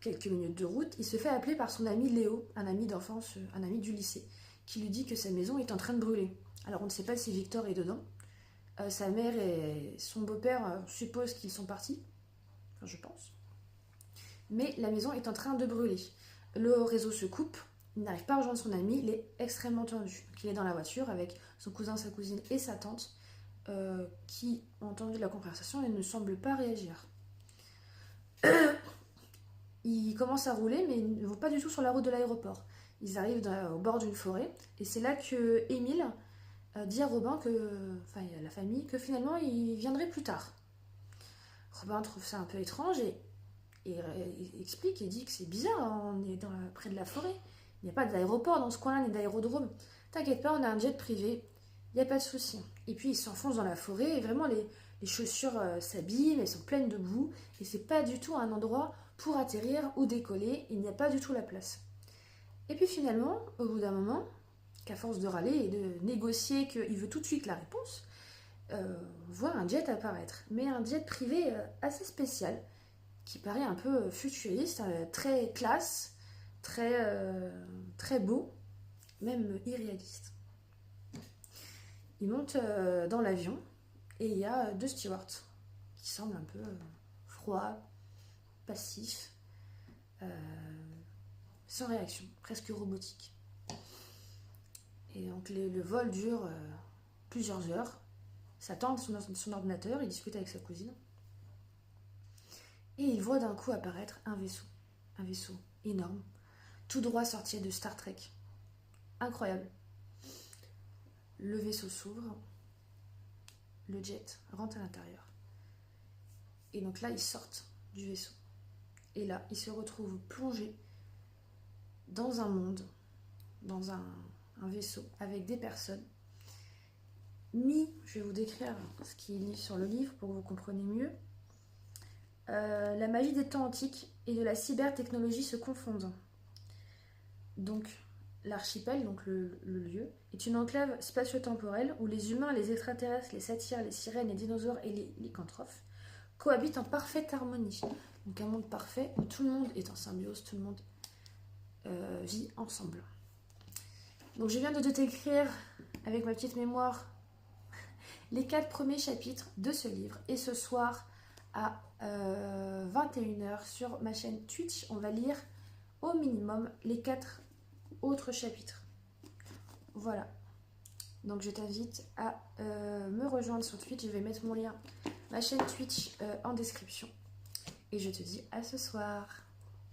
quelques minutes de route, il se fait appeler par son ami Léo, un ami d'enfance, un ami du lycée, qui lui dit que sa maison est en train de brûler. Alors on ne sait pas si Victor est dedans. Sa mère et son beau-père supposent qu'ils sont partis, enfin, je pense. Mais la maison est en train de brûler. Le réseau se coupe, il n'arrive pas à rejoindre son ami, il est extrêmement tendu. Donc, il est dans la voiture avec son cousin, sa cousine et sa tante qui ont entendu la conversation et ne semblent pas réagir. Ils commencent à rouler mais ils ne vont pas du tout sur la route de l'aéroport. Ils arrivent au bord d'une forêt et c'est là que Émile dit à Robin enfin à la famille, que finalement il viendrait plus tard. Robin trouve ça un peu étrange et explique et dit que c'est bizarre, on est près de la forêt. Il n'y a pas d'aéroport dans ce coin-là, ni d'aérodrome. T'inquiète pas, on a un jet privé, il n'y a pas de souci. Et puis ils s'enfoncent dans la forêt et vraiment les chaussures s'abîment, elles sont pleines de boue et c'est pas du tout un endroit pour atterrir ou décoller, il n'y a pas du tout la place. Et puis finalement, au bout d'un moment, qu'à force de râler et de négocier qu'il veut tout de suite la réponse, on voit un jet apparaître, mais un jet privé assez spécial, qui paraît un peu futuriste, très classe, très beau, même irréaliste. Il monte dans l'avion et il y a deux stewards qui semblent un peu froids, passifs, sans réaction, presque robotiques. Et donc le vol dure plusieurs heures. Sa tante sur son ordinateur, il discute avec sa cousine. Et il voit d'un coup apparaître un vaisseau énorme, tout droit sorti de Star Trek. Incroyable. Le vaisseau s'ouvre, le jet rentre à l'intérieur. Et donc là, ils sortent du vaisseau. Et là, ils se retrouvent plongés dans un monde, dans un vaisseau, avec des personnes. Je vais vous décrire ce qui est dit sur le livre pour que vous compreniez mieux. La magie des temps antiques et de la cybertechnologie se confondent. Donc, l'archipel, donc le lieu, est une enclave spatio-temporelle où les humains, les extraterrestres, les satyres, les sirènes, les dinosaures et les lycanthropes cohabitent en parfaite harmonie. Donc un monde parfait où tout le monde est en symbiose, tout le monde vit ensemble. Donc je viens de te décrire avec ma petite mémoire les 4 premiers chapitres de ce livre. Et ce soir à 21h sur ma chaîne Twitch, on va lire au minimum les 4 autres chapitres. Voilà. Donc je t'invite à me rejoindre sur Twitch. Je vais mettre mon lien, ma chaîne Twitch en description. Et je te dis à ce soir.